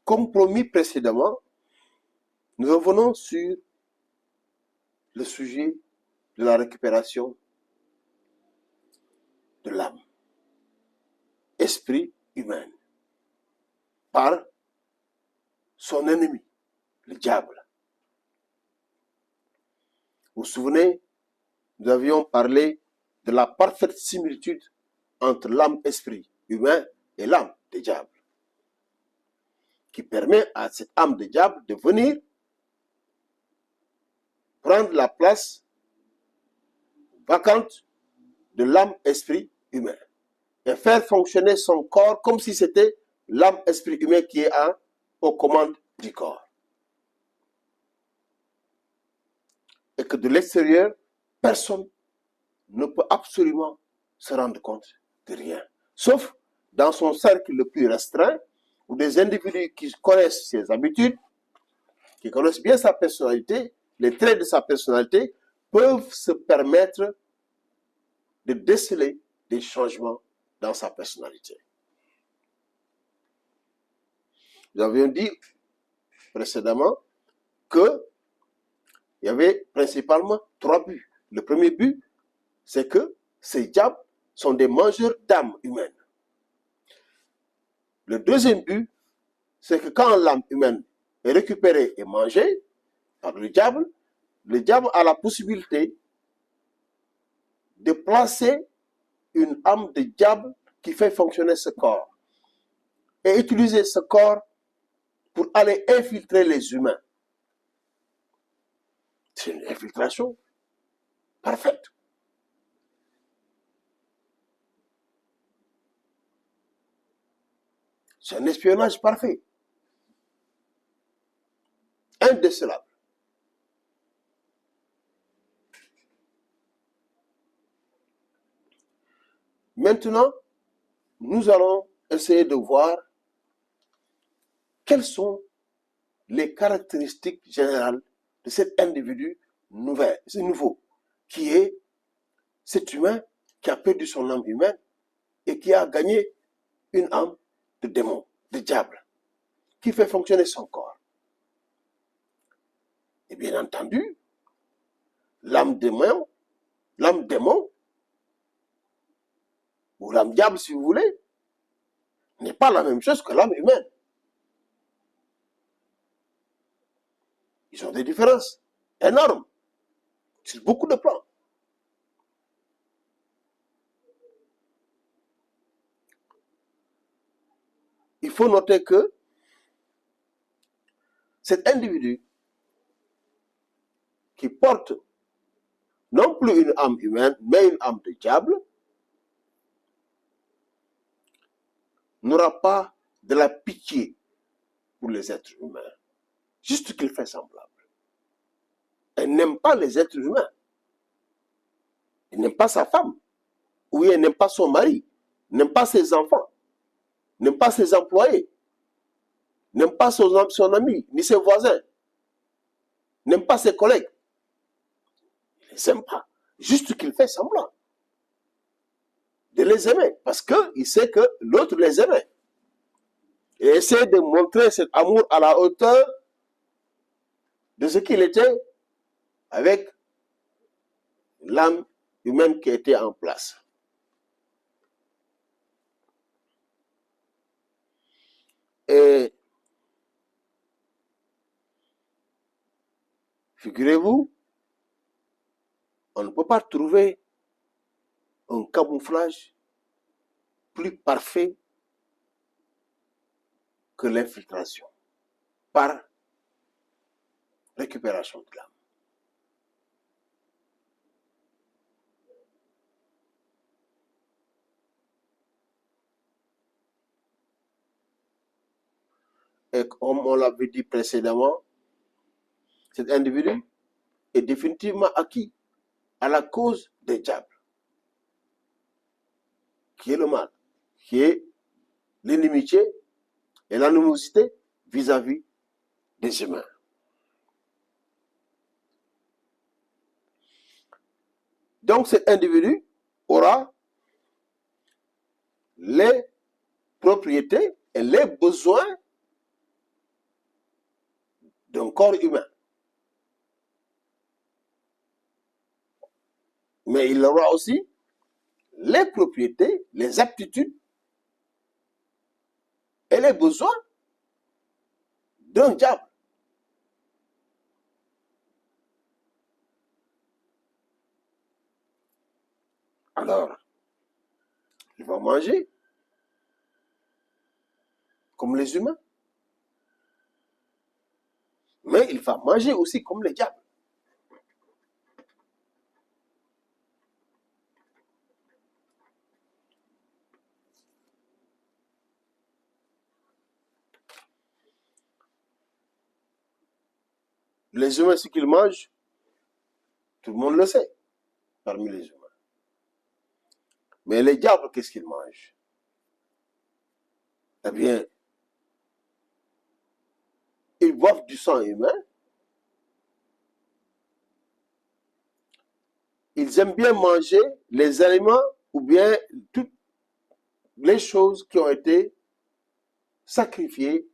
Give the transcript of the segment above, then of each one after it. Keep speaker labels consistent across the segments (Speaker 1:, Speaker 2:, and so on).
Speaker 1: Comme promis précédemment, nous revenons sur le sujet de la récupération de l'âme, esprit humain, par son ennemi, le diable. Vous vous souvenez, nous avions parlé de la parfaite similitude entre l'âme-esprit humain et l'âme du diable, qui permet à cette âme de diable de venir prendre la place vacante de l'âme-esprit humain et faire fonctionner son corps comme si c'était l'âme-esprit humain qui est aux commandes du corps. Et que de l'extérieur, personne ne peut absolument se rendre compte de rien. Sauf dans son cercle le plus restreint, où des individus qui connaissent ses habitudes, qui connaissent bien sa personnalité, les traits de sa personnalité, peuvent se permettre de déceler des changements dans sa personnalité. Nous avions dit précédemment qu'il y avait principalement 3 buts. Le premier but, c'est que ces diables sont des mangeurs d'âmes humaines. Le deuxième but, c'est que quand l'âme humaine est récupérée et mangée par le diable a la possibilité de placer une âme de diable qui fait fonctionner ce corps et utiliser ce corps pour aller infiltrer les humains. C'est une infiltration parfaite. C'est un espionnage parfait. Indécelable. Maintenant, nous allons essayer de voir quelles sont les caractéristiques générales de cet individu nouveau, qui est cet humain qui a perdu son âme humaine et qui a gagné une âme de démon, de diable, qui fait fonctionner son corps. Et bien entendu, l'âme démon, ou l'âme diable si vous voulez, n'est pas la même chose que l'âme humaine. Ils ont des différences énormes sur beaucoup de plans. Il faut noter que cet individu qui porte non plus une âme humaine, mais une âme de diable, n'aura pas de la pitié pour les êtres humains, juste qu'il fait semblable. Elle n'aime pas les êtres humains. Elle n'aime pas sa femme, ou elle n'aime pas son mari, n'aime pas ses enfants, n'aime pas ses employés, n'aime pas son ami, ni ses voisins, n'aime pas ses collègues. Il ne les aime pas, juste qu'il fait semblant de les aimer, parce qu'il sait que l'autre les aimait. Et essaie de montrer cet amour à la hauteur de ce qu'il était avec l'âme humaine qui était en place. Et figurez-vous, on ne peut pas trouver un camouflage plus parfait que l'infiltration par récupération de l'âme. Et comme on l'avait dit précédemment, cet individu est définitivement acquis à la cause des diables, qui est le mal, qui est l'inimitié et l'animosité vis-à-vis des humains. Donc cet individu aura les propriétés et les besoins d'un corps humain. Mais il aura aussi les propriétés, les aptitudes et les besoins d'un diable. Alors, il va manger comme les humains, mais il va manger aussi comme les diables. Les humains, ce qu'ils mangent, tout le monde le sait, parmi les humains. Mais les diables, qu'est-ce qu'ils mangent? Eh bien, ils boivent du sang humain. Ils aiment bien manger les aliments ou bien toutes les choses qui ont été sacrifiées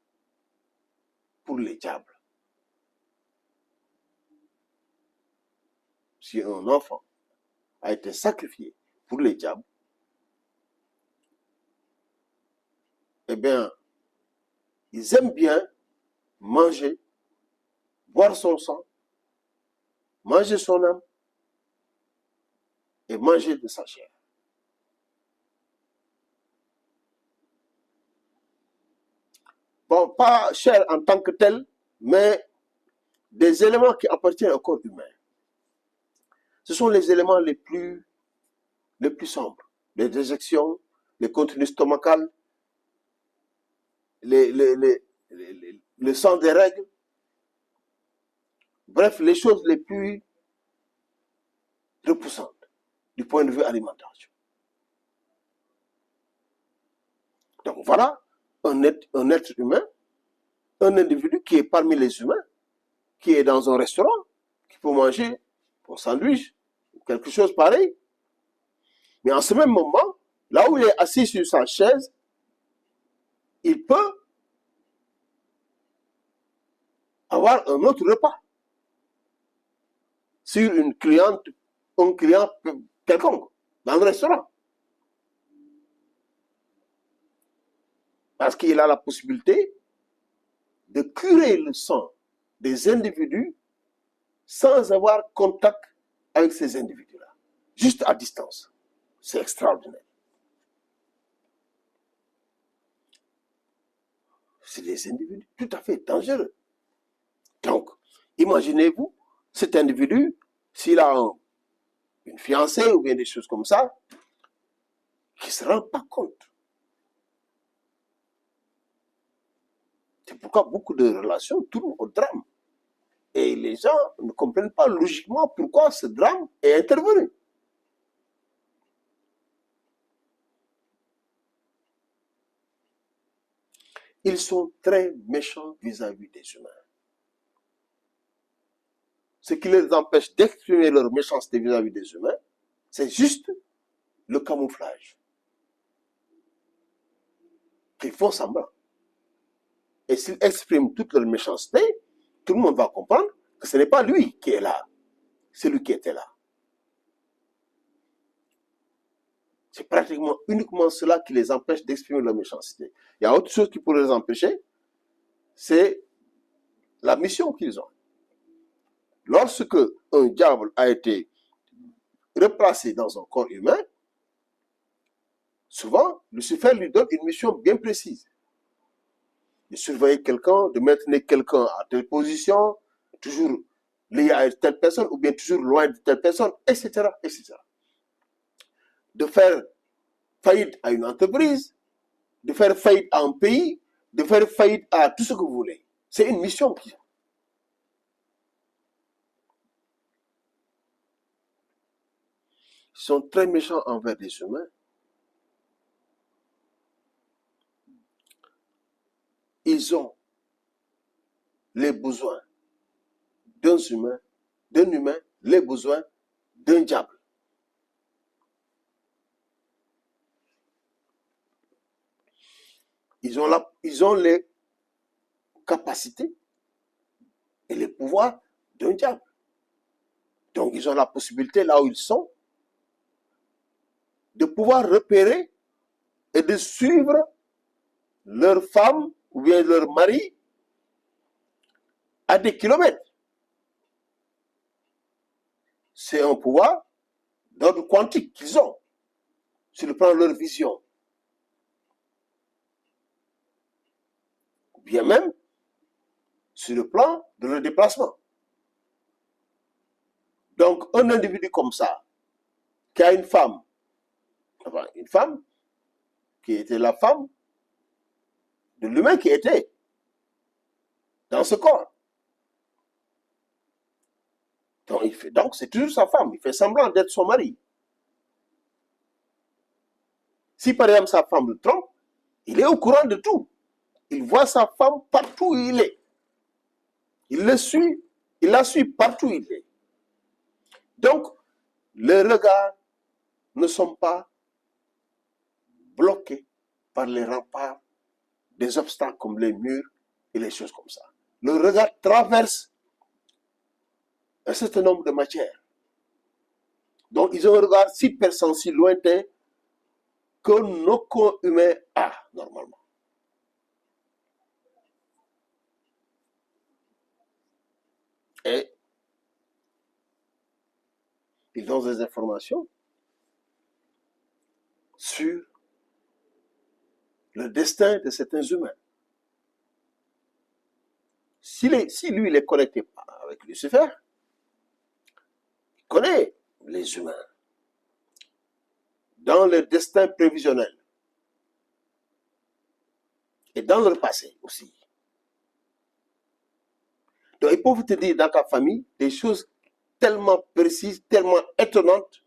Speaker 1: pour les diables. Si un enfant a été sacrifié pour les diables, eh bien, ils aiment bien manger, boire son sang, manger son âme et manger de sa chair. Bon, pas chair en tant que tel, mais des éléments qui appartiennent au corps humain. Ce sont les éléments les plus sombres. Les déjections, les contenus stomacales, le sang des règles. Bref, les choses les plus repoussantes du point de vue alimentation. Donc voilà un être humain, un individu qui est parmi les humains, qui est dans un restaurant, qui peut manger un sandwich, quelque chose pareil. Mais en ce même moment, là où il est assis sur sa chaise, il peut avoir un autre repas sur un client quelconque dans le restaurant. Parce qu'il a la possibilité de curer le sang des individus sans avoir contact avec ces individus-là, juste à distance. C'est extraordinaire. C'est des individus tout à fait dangereux. Donc, imaginez-vous, cet individu, s'il a une fiancée ou bien des choses comme ça, qui ne se rend pas compte. C'est pourquoi beaucoup de relations tournent au drame. Et les gens ne comprennent pas logiquement pourquoi ce drame est intervenu. Ils sont très méchants vis-à-vis des humains. Ce qui les empêche d'exprimer leur méchanceté vis-à-vis des humains, c'est juste le camouflage. Ils font semblant. Et s'ils expriment toute leur méchanceté, tout le monde va comprendre que ce n'est pas lui qui est là, c'est lui qui était là. C'est pratiquement uniquement cela qui les empêche d'exprimer leur méchanceté. Il y a autre chose qui pourrait les empêcher, c'est la mission qu'ils ont. Lorsque un diable a été replacé dans un corps humain, souvent, Lucifer lui donne une mission bien précise. De surveiller quelqu'un, de maintenir quelqu'un à telle position, toujours lié à telle personne, ou bien toujours loin de telle personne, etc., etc. De faire faillite à une entreprise, de faire faillite à un pays, de faire faillite à tout ce que vous voulez. C'est une mission qu'ils ont. Ils sont très méchants envers les humains. Ils ont les besoins d'un humain, les besoins d'un diable. Ils ont les capacités et les pouvoirs d'un diable. Donc, ils ont la possibilité, là où ils sont, de pouvoir repérer et de suivre leur femme ou bien leur mari à des kilomètres. C'est un pouvoir d'ordre quantique qu'ils ont sur le plan de leur vision. Ou bien même sur le plan de leur déplacement. Donc, un individu comme ça, qui a une femme qui était la femme de l'humain qui était dans ce corps. Donc, c'est toujours sa femme. Il fait semblant d'être son mari. Si par exemple sa femme le trompe, il est au courant de tout. Il voit sa femme partout où il est. Il la suit partout où il est. Donc, les regards ne sont pas bloqués par les remparts des obstacles comme les murs et les choses comme ça. Le regard traverse un certain nombre de matières. Donc, ils ont un regard si perçant, si lointain, qu'aucun humain a normalement. Et ils donnent des informations sur le destin de certains humains. Si lui, il est connecté avec Lucifer, il connaît les humains dans leur destin prévisionnel et dans leur passé aussi. Donc, ils peuvent te dire dans ta famille des choses tellement précises, tellement étonnantes,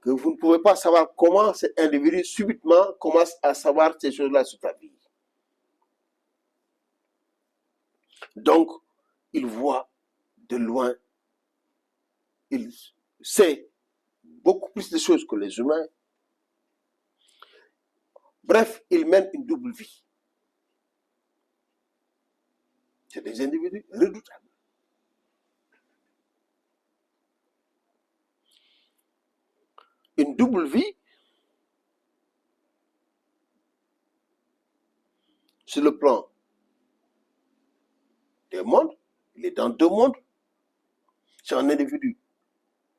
Speaker 1: que vous ne pouvez pas savoir comment cet individu subitement commence à savoir ces choses-là sur ta vie. Donc, il voit de loin, il sait beaucoup plus de choses que les humains. Bref, il mène une double vie. C'est des individus redoutables. Une double vie sur le plan des mondes. Il est dans deux mondes. C'est un individu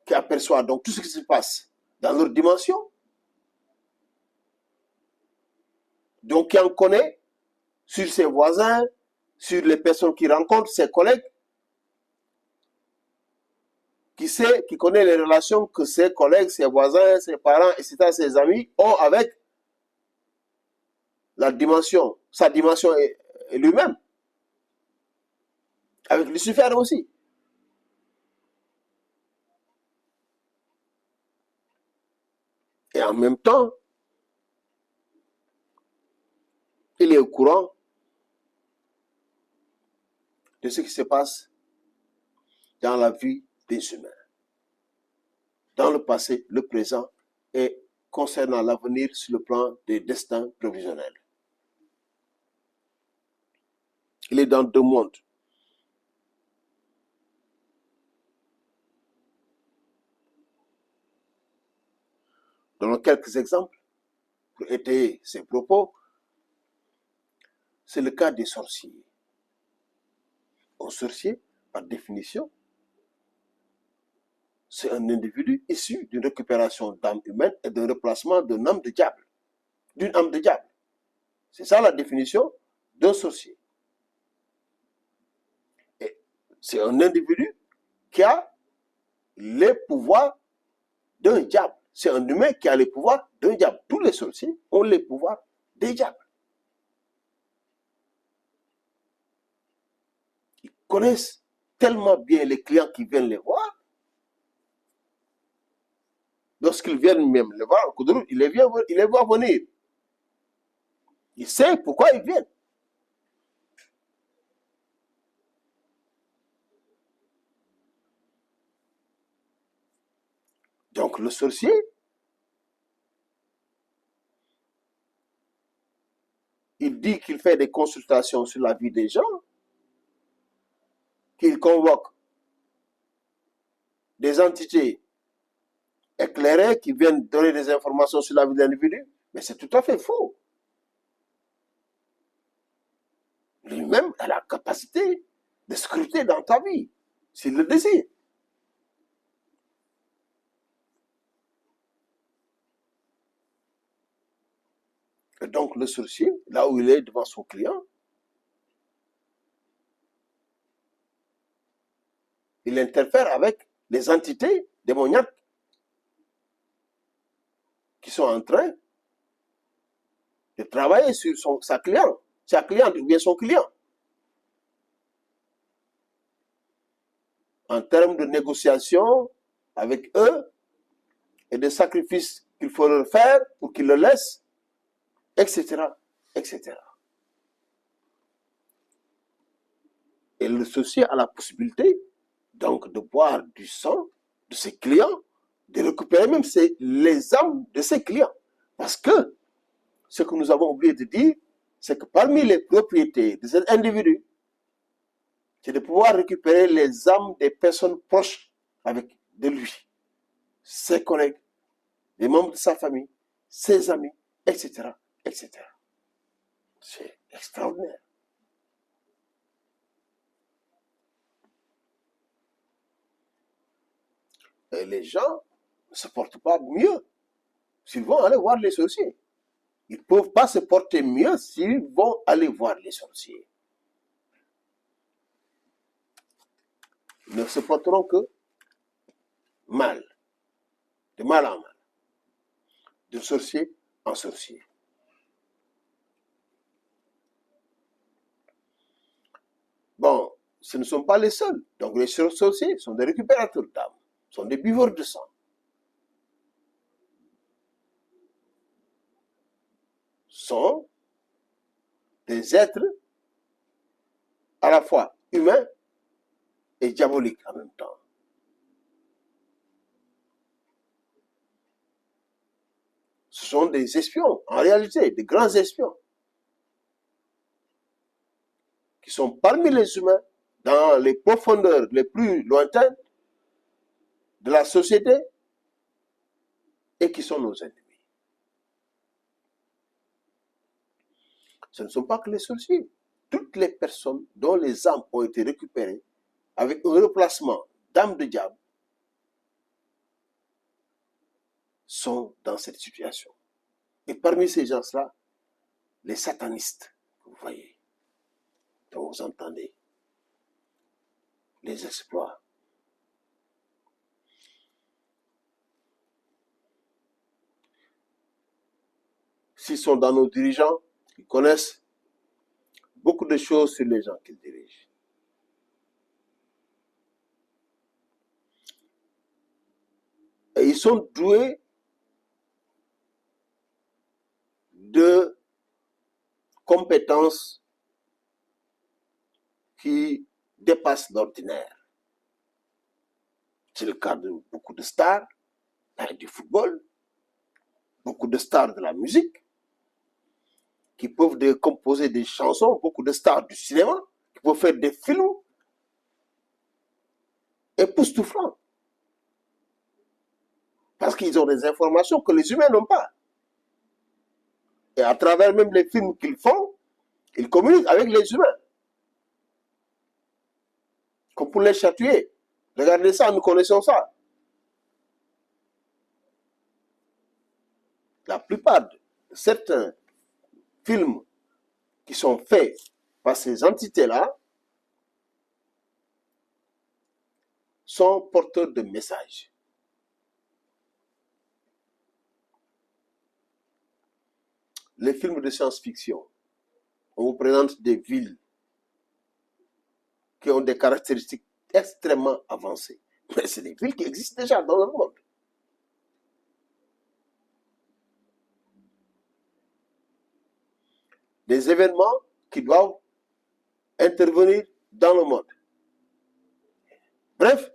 Speaker 1: qui aperçoit donc tout ce qui se passe dans leur dimension. Donc, qui en connaît sur ses voisins, sur les personnes qu'il rencontre, ses collègues, qui connaît les relations que ses collègues, ses voisins, ses parents, etc., ses amis ont avec sa dimension est lui-même, avec Lucifer aussi. Et en même temps, il est au courant de ce qui se passe dans la vie des humains, dans le passé, le présent et concernant l'avenir sur le plan des destins prévisionnels. Il est dans deux mondes. Donnons quelques exemples pour étayer ces propos. C'est le cas des sorciers. Un sorcier, par définition, c'est un individu issu d'une récupération d'âme humaine et d'un replacement d'une âme de diable. C'est ça la définition d'un sorcier. Et c'est un individu qui a les pouvoirs d'un diable. C'est un humain qui a les pouvoirs d'un diable. Tous les sorciers ont les pouvoirs des diables. Ils connaissent tellement bien les clients qui viennent les voir. Lorsqu'ils viennent même les voir, il les voit venir. Il sait pourquoi ils viennent. Donc le sorcier, il dit qu'il fait des consultations sur la vie des gens. convoquent des entités éclairées qui viennent donner des informations sur la vie de l'individu, mais c'est tout à fait faux. Lui-même a la capacité de scruter dans ta vie, s'il le désire. Et donc le sorcier, là où il est devant son client, il interfère avec les entités démoniaques qui sont en train de travailler sur sa cliente ou bien son client. En termes de négociation avec eux et de sacrifices qu'il faut leur faire pour qu'ils le laissent, etc., etc. Et le sorcier a la possibilité donc de boire du sang de ses clients, de récupérer même les âmes de ses clients. Parce que ce que nous avons oublié de dire, c'est que parmi les propriétés de cet individu, c'est de pouvoir récupérer les âmes des personnes proches de lui, ses collègues, les membres de sa famille, ses amis, etc., etc. C'est extraordinaire. Et les gens ne se portent pas mieux s'ils vont aller voir les sorciers. Ils ne peuvent pas se porter mieux s'ils vont aller voir les sorciers. Ils ne se porteront que mal, de mal en mal, de sorcier en sorcier. Bon, ce ne sont pas les seuls. Donc les sorciers sont des récupérateurs d'âmes, sont des buveurs de sang. Sont des êtres à la fois humains et diaboliques en même temps. Ce sont des espions, en réalité, des grands espions, qui sont parmi les humains, dans les profondeurs les plus lointaines de la société, et qui sont nos ennemis. Ce ne sont pas que les sorciers. Toutes les personnes dont les âmes ont été récupérées avec un replacement d'âmes de diable sont dans cette situation. Et parmi ces gens-là, les satanistes, vous voyez, dont vous entendez les exploits. S'ils sont dans nos dirigeants, ils connaissent beaucoup de choses sur les gens qu'ils dirigent. Et ils sont doués de compétences qui dépassent l'ordinaire. C'est le cas de beaucoup de stars du football, beaucoup de stars de la musique, qui peuvent composer des chansons, beaucoup de stars du cinéma, qui peuvent faire des films époustouflants. Parce qu'ils ont des informations que les humains n'ont pas. Et à travers même les films qu'ils font, ils communiquent avec les humains. Comme pour les chatouiller. Regardez ça, nous connaissons ça. La plupart de certains films qui sont faits par ces entités-là sont porteurs de messages. Les films de science-fiction, on vous présente des villes qui ont des caractéristiques extrêmement avancées. Mais c'est des villes qui existent déjà dans le monde. Des événements qui doivent intervenir dans le monde. Bref,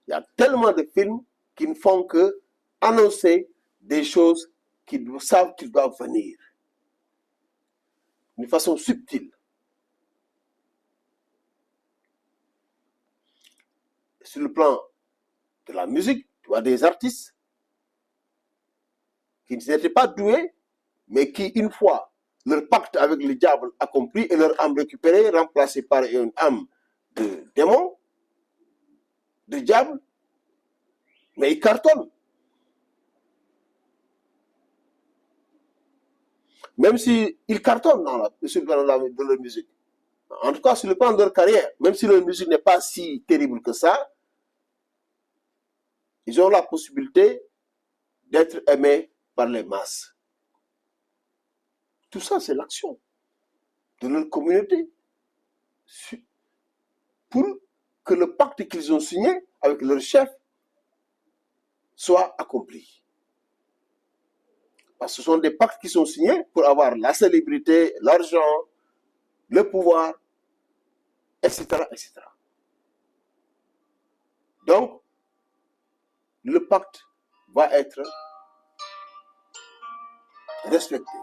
Speaker 1: il y a tellement de films qui ne font que annoncer des choses qu'ils savent qu'ils doivent venir. D'une façon subtile. sur le plan de la musique, tu vois des artistes qui n'étaient pas doués, mais qui, une fois leur pacte avec le diable accompli et leur âme récupérée, remplacée par une âme de démon, de diable, mais ils cartonnent. Même s'ils cartonnent sur le plan de leur musique. En tout cas, sur le plan de leur carrière, même si leur musique n'est pas si terrible que ça, ils ont la possibilité d'être aimés par les masses. Tout ça, c'est l'action de leur communauté pour que le pacte qu'ils ont signé avec leur chef soit accompli. Parce que ce sont des pactes qui sont signés pour avoir la célébrité, l'argent, le pouvoir, etc., etc. Donc, le pacte va être respecté.